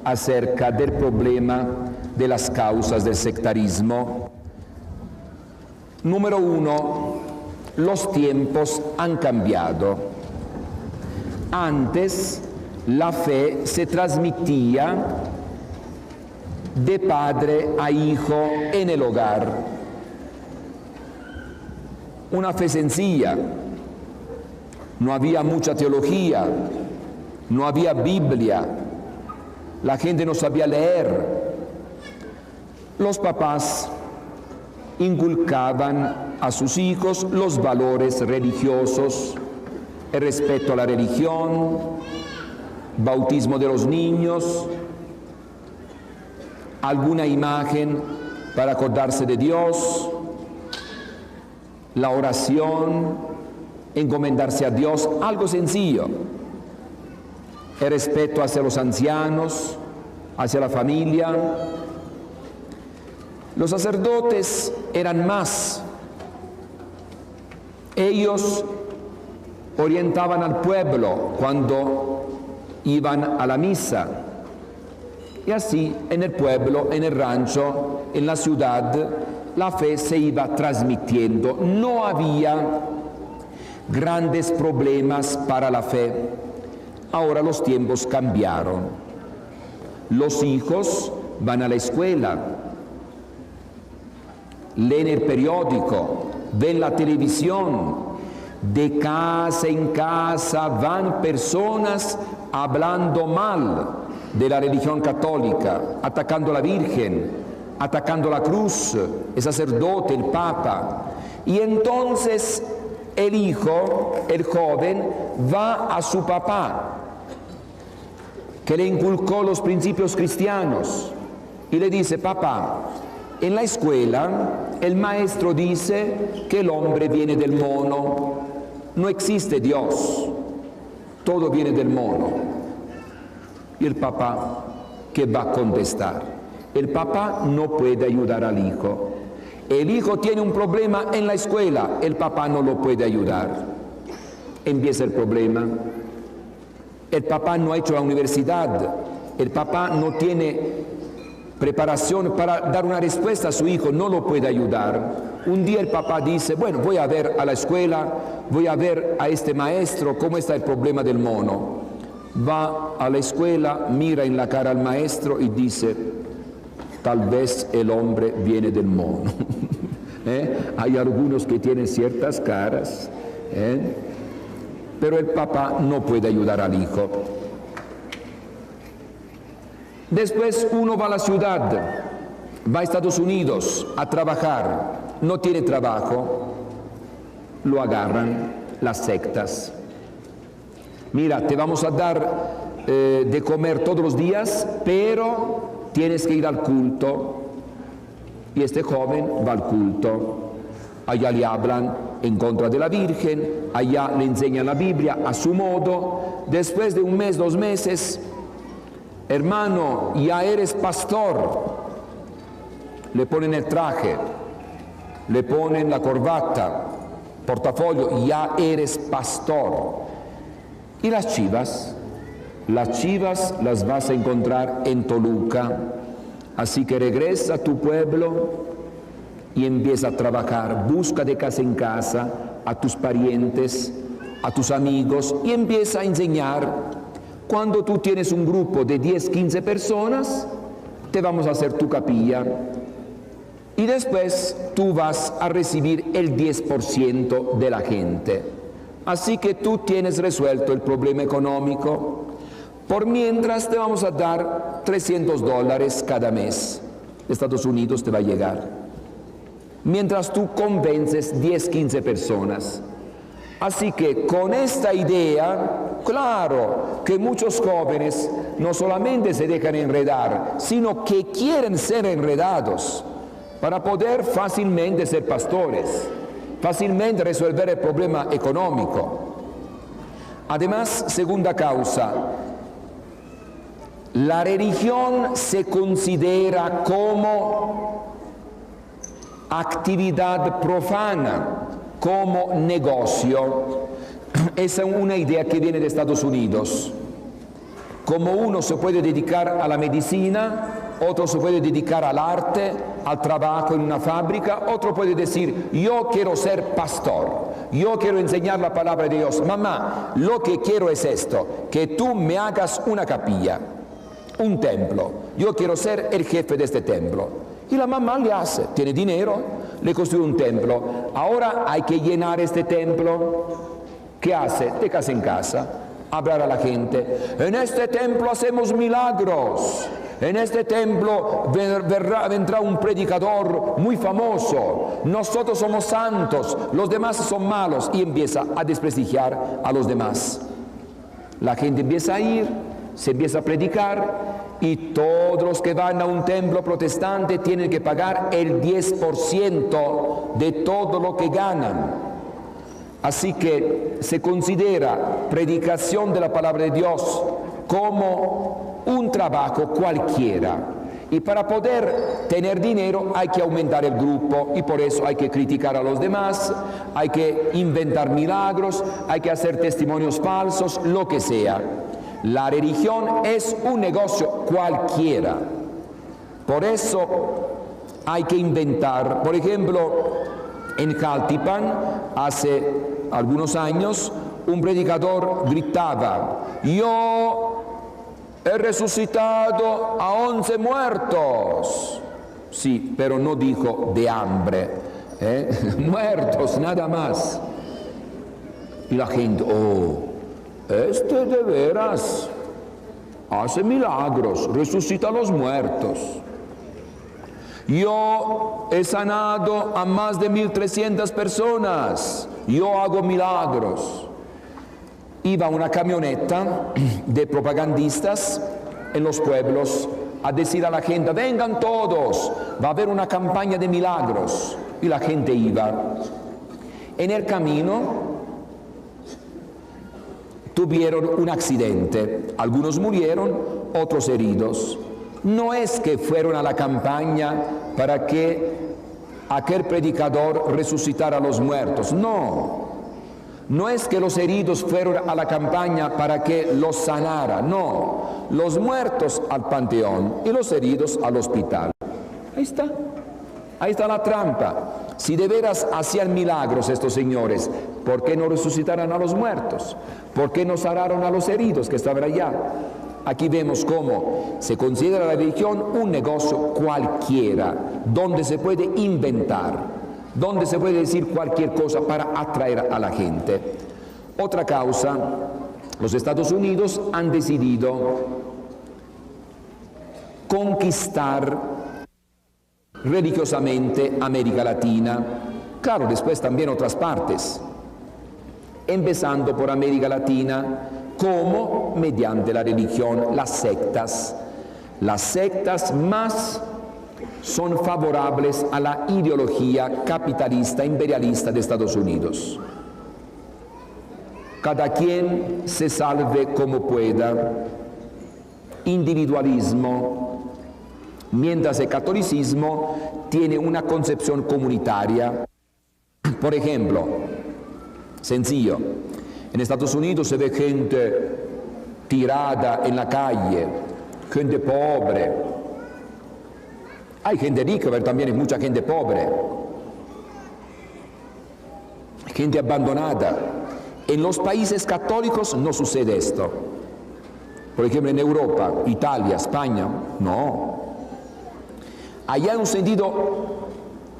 acerca del problema de las causas del sectarismo. Número uno, los tiempos han cambiado. Antes la fe se transmitía de padre a hijo en el hogar. Una fe sencilla. No había mucha teología, no había Biblia, la gente no sabía leer. Los papás inculcaban a sus hijos los valores religiosos, el respeto a la religión, bautismo de los niños, alguna imagen para acordarse de Dios, la oración, encomendarse a Dios, algo sencillo. El respeto hacia los ancianos, hacia la familia. Los sacerdotes eran más. Ellos orientaban al pueblo cuando iban a la misa. Y así en el pueblo, en el rancho, en la ciudad, la fe se iba transmitiendo. No había grandes problemas para la fe. Ahora los tiempos cambiaron. Los hijos van a la escuela, leen el periódico, ven la televisión. De casa en casa van personas hablando mal de la religión católica, atacando a la Virgen, atacando la cruz, el sacerdote, el Papa. Y entonces el hijo, el joven, va a su papá, que le inculcó los principios cristianos, y le dice: papá, en la escuela el maestro dice que el hombre viene del mono, no existe Dios, todo viene del mono. Y el papá, ¿qué va a contestar? El papá no puede ayudar al hijo. El hijo tiene un problema en la escuela, el papá no lo puede ayudar. Empieza el problema. El papá no ha hecho la universidad, el papá no tiene preparación para dar una respuesta a su hijo, no lo puede ayudar. Un día el papá dice: bueno, voy a ver a la escuela, voy a ver a este maestro cómo está el problema del mono. Va a la escuela, mira en la cara al maestro y dice: tal vez el hombre viene del mono. Hay algunos que tienen ciertas caras, pero el papá no puede ayudar al hijo. Después uno va a la ciudad, va a Estados Unidos a trabajar, no tiene trabajo, lo agarran las sectas. Mira, te vamos a dar de comer todos los días, pero tienes que ir al culto. Y este joven va al culto. Allá le hablan en contra de la Virgen, allá le enseñan la Biblia a su modo. Después de un mes, 2 meses, hermano, ya eres pastor. Le ponen el traje, le ponen la corbata, portafolio, ya eres pastor. Y las chivas las vas a encontrar en Toluca. Así que regresa a tu pueblo y empieza a trabajar, busca de casa en casa a tus parientes, a tus amigos, y empieza a enseñar. Cuando tú tienes un grupo de 10, 15 personas, te vamos a hacer tu capilla, y después tú vas a recibir el 10% de la gente. Así que tú tienes resuelto el problema económico. Por mientras te vamos a dar $300 cada mes. Estados Unidos te va a llegar. Mientras tú convences 10, 15 personas. Así que con esta idea, claro que muchos jóvenes no solamente se dejan enredar, sino que quieren ser enredados para poder fácilmente ser pastores, fácilmente resolver el problema económico. Además, segunda causa, la religión se considera como actividad profana, como negocio. Esa es una idea que viene de Estados Unidos. Como uno se puede dedicar a la medicina, otro se puede dedicar al arte, al trabajo en una fábrica, otro puede decir, yo quiero ser pastor, yo quiero enseñar la palabra de Dios. Mamá, lo que quiero es esto, que tú me hagas una capilla, un templo, yo quiero ser el jefe de este templo. Y la mamá le hace, tiene dinero, le construye un templo. Ahora hay que llenar este templo. ¿Qué hace? De casa en casa, hablar a la gente. En este templo hacemos milagros. En este templo vendrá un predicador muy famoso. Nosotros somos santos, los demás son malos. Y empieza a desprestigiar a los demás. La gente empieza a ir, se empieza a predicar, y todos los que van a un templo protestante tienen que pagar el 10% de todo lo que ganan. Así que se considera predicación de la palabra de Dios como un trabajo cualquiera. Y para poder tener dinero hay que aumentar el grupo, y por eso hay que criticar a los demás, hay que inventar milagros, hay que hacer testimonios falsos, lo que sea. La religión es un negocio cualquiera. Por eso hay que inventar. Por ejemplo, en Jaltipan, hace algunos años, un predicador gritaba, yo he resucitado a 11 muertos. Sí, pero no dijo de hambre, muertos, nada más. Y la gente, este de veras hace milagros, resucita a los muertos. Yo he sanado a más de 1.300 personas, yo hago milagros. Iba una camioneta de propagandistas en los pueblos a decir a la gente, vengan todos, va a haber una campaña de milagros. Y la gente iba. En el camino tuvieron un accidente, algunos murieron, otros heridos. No es que fueron a la campaña para que aquel predicador resucitara a los muertos, no es que los heridos fueron a la campaña para que los sanara, no, los muertos al panteón y los heridos al hospital. Ahí está la trampa. Si de veras hacían milagros estos señores, ¿por qué no resucitaron a los muertos? ¿Por qué no sanaron a los heridos que estaban allá? Aquí vemos cómo se considera la religión un negocio cualquiera, donde se puede inventar, donde se puede decir cualquier cosa para atraer a la gente. Otra causa, los Estados Unidos han decidido conquistar religiosamente América Latina, claro, después también otras partes, empezando por América Latina, como mediante la religión, las sectas más son favorables a la ideología capitalista, imperialista de Estados Unidos. Cada quien se salve como pueda, individualismo, mientras el catolicismo tiene una concepción comunitaria. Por ejemplo, sencillo, en Estados Unidos se ve gente tirada en la calle, gente pobre. Hay gente rica, pero también hay mucha gente pobre, gente abandonada. En los países católicos no sucede esto. Por ejemplo, en Europa, Italia, España, no. Allá hay un sentido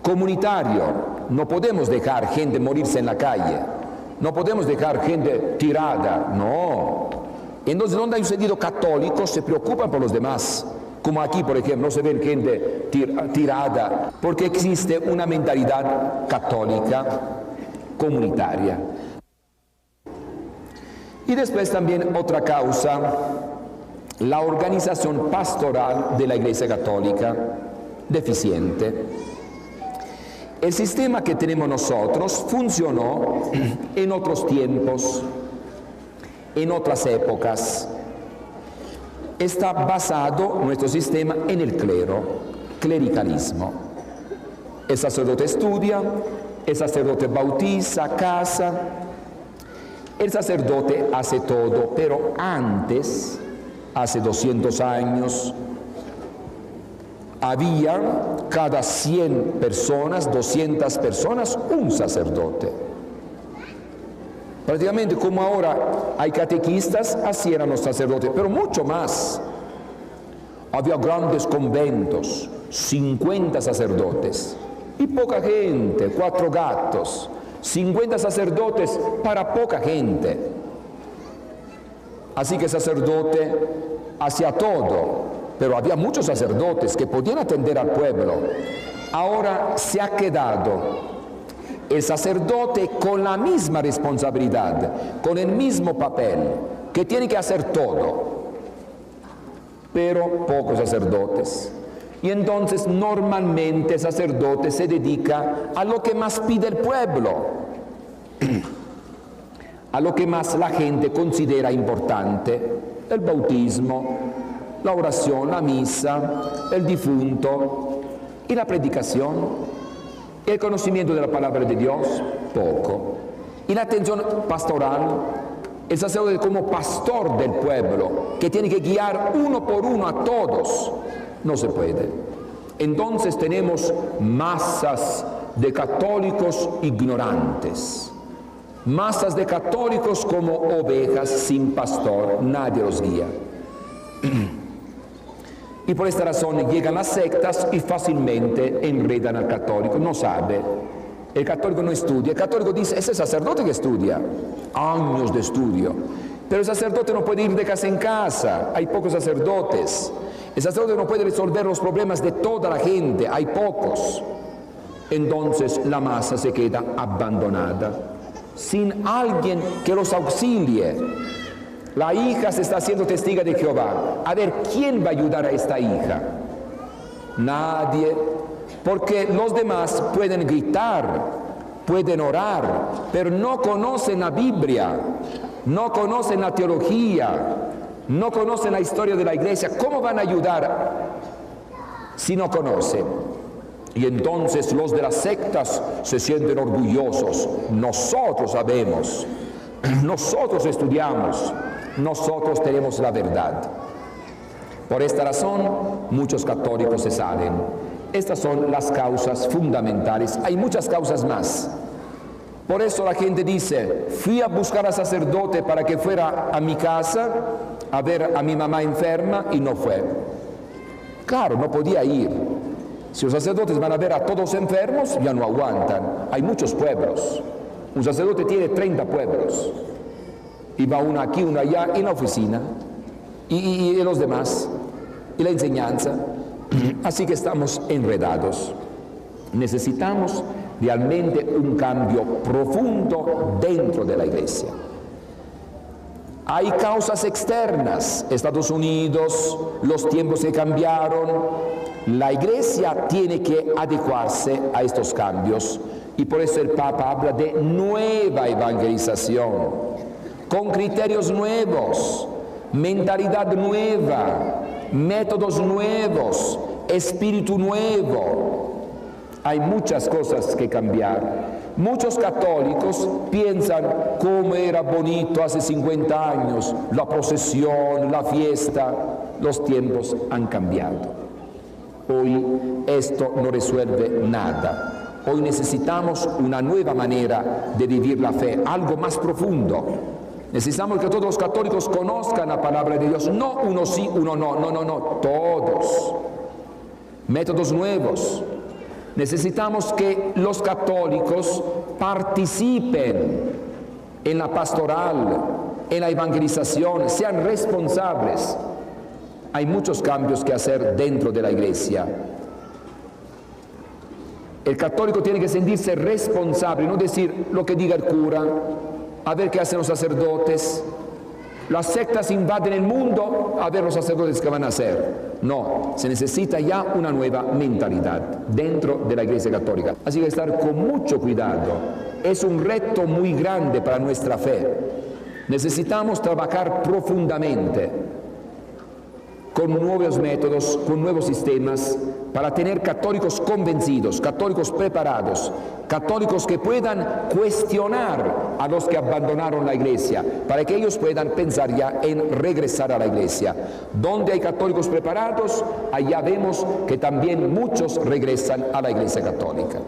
comunitario. No podemos dejar gente morirse en la calle. No podemos dejar gente tirada. No. Entonces, donde hay un sentido católico, se preocupan por los demás. Como aquí, por ejemplo, no se ve gente tirada, porque existe una mentalidad católica comunitaria. Y después también otra causa, la organización pastoral de la Iglesia Católica, deficiente. El sistema que tenemos nosotros funcionó en otros tiempos, en otras épocas. Está basado nuestro sistema en el clero, clericalismo. El sacerdote estudia, el sacerdote bautiza, casa, el sacerdote hace todo, pero antes hace 200 años, había cada 100 personas, 200 personas, un sacerdote. Prácticamente como ahora hay catequistas, así eran los sacerdotes, pero mucho más. Había grandes conventos, 50 sacerdotes, y poca gente, 4 gatos, 50 sacerdotes para poca gente. Así que el sacerdote hacía todo, pero había muchos sacerdotes que podían atender al pueblo. Ahora se ha quedado el sacerdote con la misma responsabilidad, con el mismo papel, que tiene que hacer todo, pero pocos sacerdotes. Y entonces normalmente el sacerdote se dedica a lo que más pide el pueblo, a lo que más la gente considera importante: el bautismo, la oración, la misa, el difunto y la predicación. El conocimiento de la palabra de Dios, poco. Y la atención pastoral, el sacerdote como pastor del pueblo, que tiene que guiar uno por uno a todos, no se puede. Entonces tenemos masas de católicos ignorantes, masas de católicos como ovejas sin pastor, nadie los guía. Y por esta razón llegan las sectas y fácilmente enredan al católico, no sabe. El católico no estudia, el católico dice: es el sacerdote que estudia, años de estudio. Pero el sacerdote no puede ir de casa en casa, hay pocos sacerdotes. El sacerdote no puede resolver los problemas de toda la gente, hay pocos. Entonces la masa se queda abandonada, sin alguien que los auxilie. La hija se está haciendo testiga de Jehová. A ver, ¿quién va a ayudar a esta hija? Nadie, porque los demás pueden gritar, pueden orar, pero no conocen la Biblia, no conocen la teología, no conocen la historia de la iglesia. ¿Cómo van a ayudar si no conocen? Y entonces los de las sectas se sienten orgullosos. Nosotros sabemos, nosotros estudiamos, nosotros tenemos la verdad. Por esta razón, muchos católicos se salen. Estas son las causas fundamentales. Hay muchas causas más. Por eso la gente dice: fui a buscar al sacerdote para que fuera a mi casa a ver a mi mamá enferma y no fue. Claro, no podía ir. Si los sacerdotes van a ver a todos enfermos, ya no aguantan. Hay muchos pueblos. Un sacerdote tiene 30 pueblos. Y va uno aquí, uno allá, en la oficina, y los demás, y la enseñanza. Así que estamos enredados. Necesitamos realmente un cambio profundo dentro de la iglesia. Hay causas externas, Estados Unidos, los tiempos que cambiaron. La iglesia tiene que adecuarse a estos cambios, y por eso el Papa habla de nueva evangelización, con criterios nuevos, mentalidad nueva, métodos nuevos, espíritu nuevo. Hay muchas cosas que cambiar. Muchos católicos piensan cómo era bonito hace 50 años, la procesión, la fiesta. Los tiempos han cambiado. Hoy esto no resuelve nada. Hoy necesitamos una nueva manera de vivir la fe, algo más profundo. Necesitamos que todos los católicos conozcan la palabra de Dios, no uno sí, uno no, no, todos. Métodos nuevos. Necesitamos que los católicos participen en la pastoral, en la evangelización, sean responsables. Hay muchos cambios que hacer dentro de la iglesia. El católico tiene que sentirse responsable, no decir lo que diga el cura, a ver qué hacen los sacerdotes. Las sectas invaden el mundo, a ver los sacerdotes qué van a hacer. No, se necesita ya una nueva mentalidad dentro de la Iglesia Católica. Así que estar con mucho cuidado. Es un reto muy grande para nuestra fe. Necesitamos trabajar profundamente. con nuevos métodos, con nuevos sistemas, para tener católicos convencidos, católicos preparados, católicos que puedan cuestionar a los que abandonaron la iglesia, para que ellos puedan pensar ya en regresar a la iglesia. Donde hay católicos preparados, allá vemos que también muchos regresan a la iglesia católica.